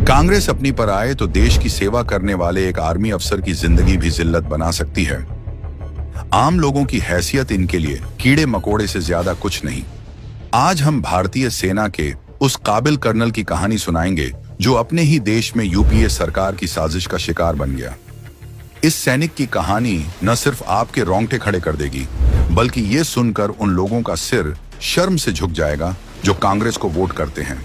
कांग्रेस अपनी पर आए तो देश की सेवा करने वाले एक आर्मी अफसर की जिंदगी भी जिल्लत बना सकती है। आम लोगों की हैसियत इनके लिए कीड़े मकोड़े से ज्यादा कुछ नहीं। आज हम भारतीय सेना के उस काबिल कर्नल की कहानी सुनाएंगे जो अपने ही देश में यूपीए सरकार की साजिश का शिकार बन गया। इस सैनिक की कहानी न सिर्फ आपके रोंगटे खड़े कर देगी, बल्कि ये सुनकर उन लोगों का सिर शर्म से झुक जाएगा जो कांग्रेस को वोट करते हैं।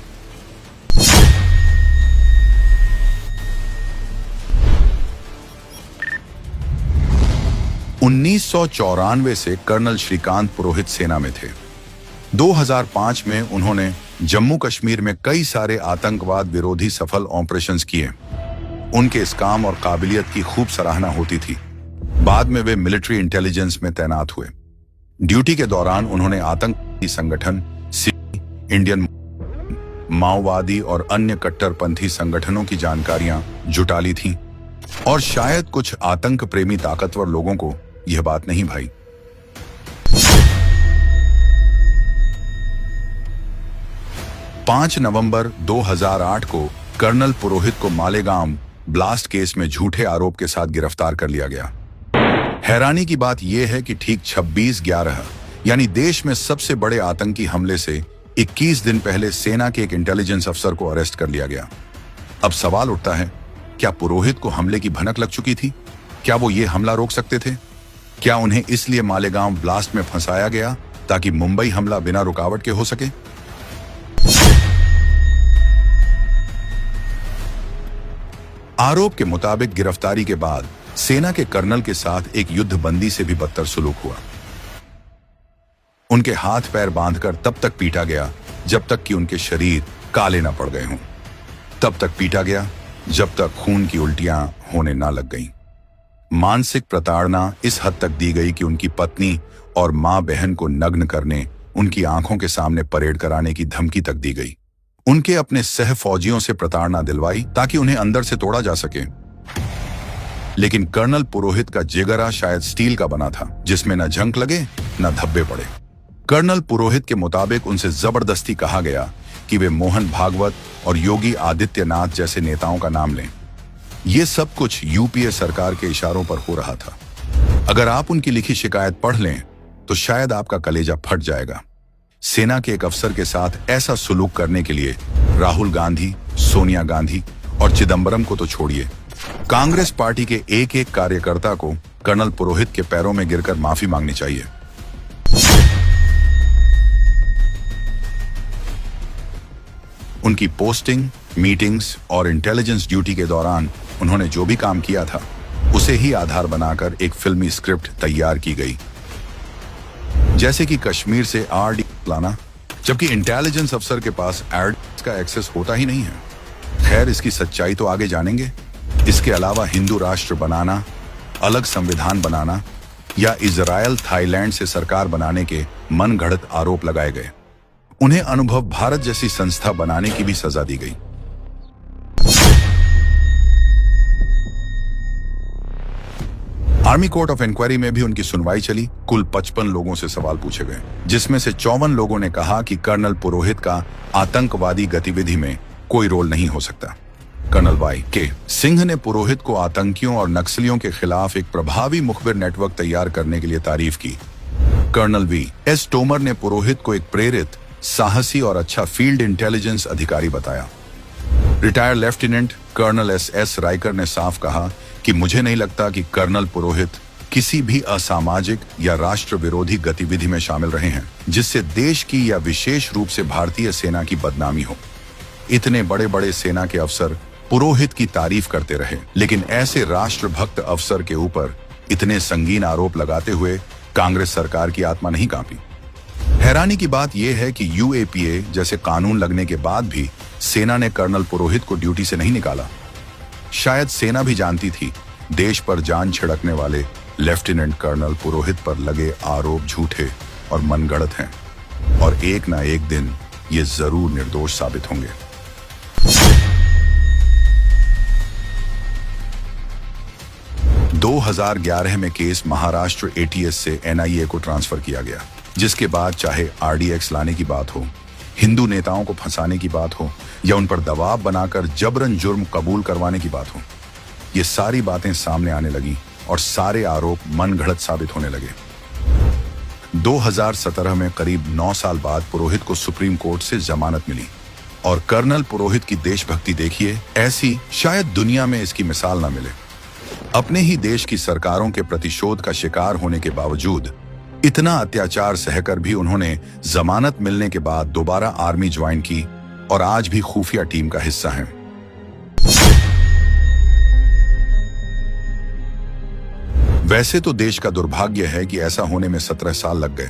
(1994) से कर्नल श्रीकांत पुरोहित सेना में थे। 2005 में उन्होंने जम्मू कश्मीर में कई सारे आतंकवाद विरोधी सफल ऑपरेशंस किए। उनके इस काम और काबिलियत की खूब सराहना होती थी। बाद में वे मिलिट्री इंटेलिजेंस में तैनात हुए। ड्यूटी के दौरान उन्होंने आतंकी संगठन, इंडियन माओवादी और अन्य कट्टरपंथी संगठनों की जानकारियां जुटा ली थीं, और शायद कुछ आतंक प्रेमी ताकतवर लोगों को यह बात नहीं भाई। पांच नवंबर 2008 को कर्नल पुरोहित को मालेगांव ब्लास्ट केस में झूठे आरोप के साथ गिरफ्तार कर लिया गया। हैरानी की बात यह है कि ठीक 26/11 यानी देश में सबसे बड़े आतंकी हमले से 21 दिन पहले सेना के एक इंटेलिजेंस अफसर को अरेस्ट कर लिया गया। अब सवाल उठता है, क्या पुरोहित को हमले की भनक लग चुकी थी? क्या वो ये हमला रोक सकते थे? क्या उन्हें इसलिए मालेगांव ब्लास्ट में फंसाया गया ताकि मुंबई हमला बिना रुकावट के हो सके? आरोप के मुताबिक गिरफ्तारी के बाद सेना के कर्नल के साथ एक युद्धबंदी से भी बदतर सुलूक हुआ। उनके हाथ पैर बांधकर तब तक पीटा गया जब तक कि उनके शरीर काले न पड़ गए हों। तब तक पीटा गया जब तक खून की उल्टियां होने ना लग गईं। मानसिक प्रताड़ना इस हद तक दी गई कि उनकी पत्नी और मां बहन को नग्न करने, उनकी आंखों के सामने परेड कराने की धमकी तक दी गई। उनके अपने सह फौजियों से प्रताड़ना दिलवाई ताकि उन्हें अंदर से तोड़ा जा सके। लेकिन कर्नल पुरोहित का जिगरा शायद स्टील का बना था, जिसमें न झंक लगे न धब्बे पड़े। कर्नल पुरोहित के मुताबिक उनसे जबरदस्ती कहा गया कि वे मोहन भागवत और योगी आदित्यनाथ जैसे नेताओं का नाम लें। यह सब कुछ यूपीए सरकार के इशारों पर हो रहा था। अगर आप उनकी लिखी शिकायत पढ़ लें तो शायद आपका कलेजा फट जाएगा। सेना के एक अफसर के साथ ऐसा सुलूक करने के लिए राहुल गांधी, सोनिया गांधी और चिदंबरम को तो छोड़िए, कांग्रेस पार्टी के एक एक कार्यकर्ता को कर्नल पुरोहित के पैरों में गिरकर माफी मांगनी चाहिए। उनकी पोस्टिंग, मीटिंग्स और इंटेलिजेंस ड्यूटी के दौरान उन्होंने जो भी काम किया था उसे ही आधार बनाकर एक फिल्मी स्क्रिप्ट तैयार की गई, जैसे कि कश्मीर से आरडी लाना, जबकि इंटेलिजेंस अफसर के पास आरडी का एक्सेस होता ही नहीं है। खैर, इसकी सच्चाई तो आगे जानेंगे। इसके अलावा हिंदू राष्ट्र बनाना, अलग संविधान बनाना या इजरायल थाईलैंड से सरकार बनाने के मनगढ़ंत आरोप लगाए गए। उन्हें अनुभव भारत जैसी संस्था बनाने की भी सजा दी गई। आर्मी कोर्ट ऑफ इंक्वायरी में भी उनकी सुनवाई चली। कुल 55 लोगों से सवाल पूछे गए, जिसमें से 54 लोगों ने कहा कि कर्नल पुरोहित का आतंकवादी गतिविधि में कोई रोल नहीं हो सकता। कर्नल वाई के सिंह ने पुरोहित को आतंकियों और नक्सलियों के खिलाफ एक प्रभावी मुखबिर नेटवर्क तैयार करने के लिए तारीफ की। Colonel VS. तोमर ने पुरोहित को एक प्रेरित, साहसी और अच्छा फील्ड इंटेलिजेंस अधिकारी बताया। Retired lieutenant colonel S. Raikar ने साफ कहा कि मुझे नहीं लगता कि कर्नल पुरोहित किसी भी असामाजिक या राष्ट्र विरोधी गतिविधि में शामिल रहे हैं जिससे देश की या विशेष रूप से भारतीय सेना की बदनामी हो। इतने बड़े बड़े सेना के अफसर पुरोहित की तारीफ करते रहे, लेकिन ऐसे राष्ट्रभक्त अफसर के ऊपर इतने संगीन आरोप लगाते हुए कांग्रेस सरकार की आत्मा नहीं कांपी। हैरानी की बात यह है कि यूएपीए जैसे कानून लगने के बाद भी सेना ने कर्नल पुरोहित को ड्यूटी से नहीं निकाला। शायद सेना भी जानती थी देश पर जान छिड़कने वाले लेफ्टिनेंट कर्नल पुरोहित पर लगे आरोप झूठे और मनगढ़ंत हैं, और एक ना एक दिन ये जरूर निर्दोष साबित होंगे। 2011 में केस महाराष्ट्र एटीएस से एनआईए को ट्रांसफर किया गया, जिसके बाद चाहे आरडीएक्स लाने की बात हो, हिंदू नेताओं को फंसाने की बात हो या उन पर दबाव बनाकर जबरन जुर्म कबूल करवाने की बात हो, ये सारी बातें सामने आने लगी और सारे आरोप मनगढ़ंत साबित होने लगे। 2017 में करीब 9 साल बाद पुरोहित को सुप्रीम कोर्ट से जमानत मिली और कर्नल पुरोहित की देशभक्ति देखिए, ऐसी शायद दुनिया में इसकी मिसाल ना मिले। अपने ही देश की सरकारों के प्रतिशोध का शिकार होने के बावजूद इतना अत्याचार सहकर भी उन्होंने जमानत मिलने के बाद दोबारा आर्मी ज्वाइन की और आज भी खुफिया टीम का हिस्सा हैं। वैसे तो देश का दुर्भाग्य है कि ऐसा होने में 17 साल लग गए,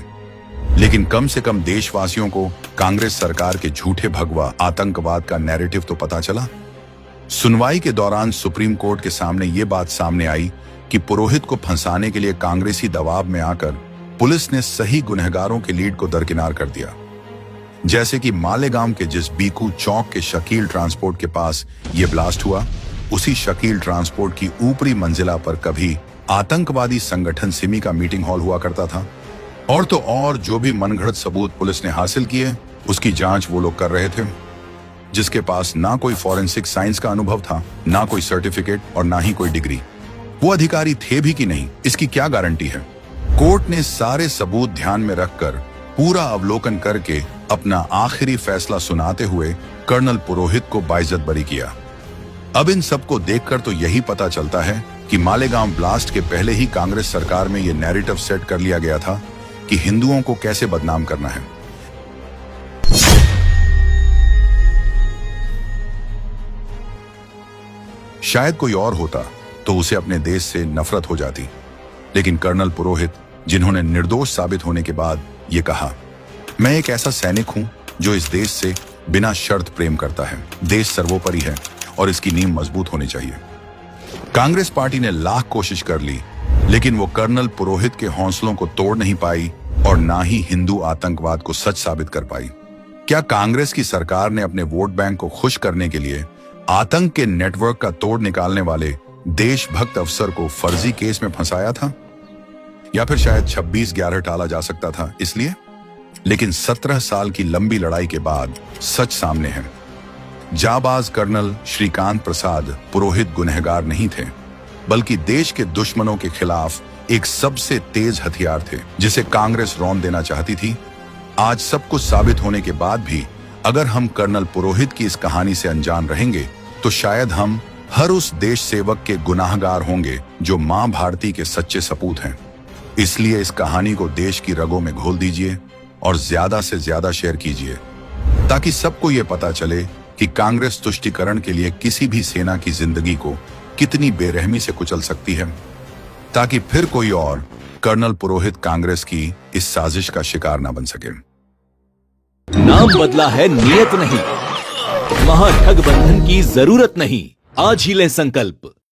लेकिन कम से कम देशवासियों को कांग्रेस सरकार के झूठे भगवा आतंकवाद का नैरेटिव तो पता चला। सुनवाई के दौरान सुप्रीम कोर्ट के सामने ये बात सामने आई कि पुरोहित को फंसाने के लिए कांग्रेसी दबाव में आकर पुलिस ने सही गुनहगारों के लीड को दरकिनार कर दिया। जैसे कि मालेगांव के जिस बीकू चौक के शकील ट्रांसपोर्ट के पास ये ब्लास्ट हुआ, उसी शकील ट्रांसपोर्ट की ऊपरी मंजिला पर कभी आतंकवादी संगठन सिमी का मीटिंग हॉल हुआ करता था। और तो और जो भी मनगढ़ंत सबूत पुलिस ने हासिल किए, उसकी जांच वो लोग कर रहे थे जिसके पास ना कोई फॉरेंसिक साइंस का अनुभव था, ना कोई सर्टिफिकेट और ना ही कोई डिग्री। वो अधिकारी थे भी कि नहीं, इसकी क्या गारंटी है। कोर्ट ने सारे सबूत ध्यान में रखकर पूरा अवलोकन करके अपना आखिरी फैसला सुनाते हुए कर्नल पुरोहित को बाइज्जत बरी किया। अब इन सबको देखकर तो यही पता चलता है कि मालेगांव ब्लास्ट के पहले ही कांग्रेस सरकार में यह नैरेटिव सेट कर लिया गया था कि हिंदुओं को कैसे बदनाम करना है। शायद कोई और होता तो उसे अपने देश से नफरत हो जाती, लेकिन कर्नल पुरोहित, जिन्होंने निर्दोष साबित होने के बाद ये कहा, मैं एक ऐसा सैनिक हूं जो इस देश से बिना शर्त प्रेम करता है। देश सर्वोपरि है और इसकी नींव मजबूत होनी चाहिए। कांग्रेस पार्टी ने लाख कोशिश कर ली, लेकिन वो कर्नल पुरोहित के हौसलों को तोड़ नहीं पाई और ना ही हिंदू आतंकवाद को सच साबित कर पाई। क्या कांग्रेस की सरकार ने अपने वोट बैंक को खुश करने के लिए आतंक के नेटवर्क का तोड़ निकालने वाले देशभक्त अफसर को फर्जी केस में फंसाया था? या फिर शायद 26/11 टाला जा सकता था इसलिए? लेकिन 17 साल की लंबी लड़ाई के बाद सच सामने है। जाबाज कर्नल श्रीकांत प्रसाद पुरोहित गुनहगार नहीं थे, बल्कि देश के दुश्मनों के खिलाफ एक सबसे तेज हथियार थे जिसे कांग्रेस रौंद देना चाहती थी। आज सब कुछ साबित होने के बाद भी अगर हम कर्नल पुरोहित की इस कहानी से अनजान रहेंगे तो शायद हम हर उस देश सेवक के गुनाहगार होंगे जो मां भारती के सच्चे सपूत हैं। इसलिए इस कहानी को देश की रगों में घोल दीजिए और ज्यादा से ज्यादा शेयर कीजिए, ताकि सबको ये पता चले कि कांग्रेस तुष्टीकरण के लिए किसी भी सेना की जिंदगी को कितनी बेरहमी से कुचल सकती है, ताकि फिर कोई और कर्नल पुरोहित कांग्रेस की इस साजिश का शिकार ना बन सके। नाम बदला है, नियत नहीं। महाठगबंधन की जरूरत नहीं। आज ही लें संकल्प।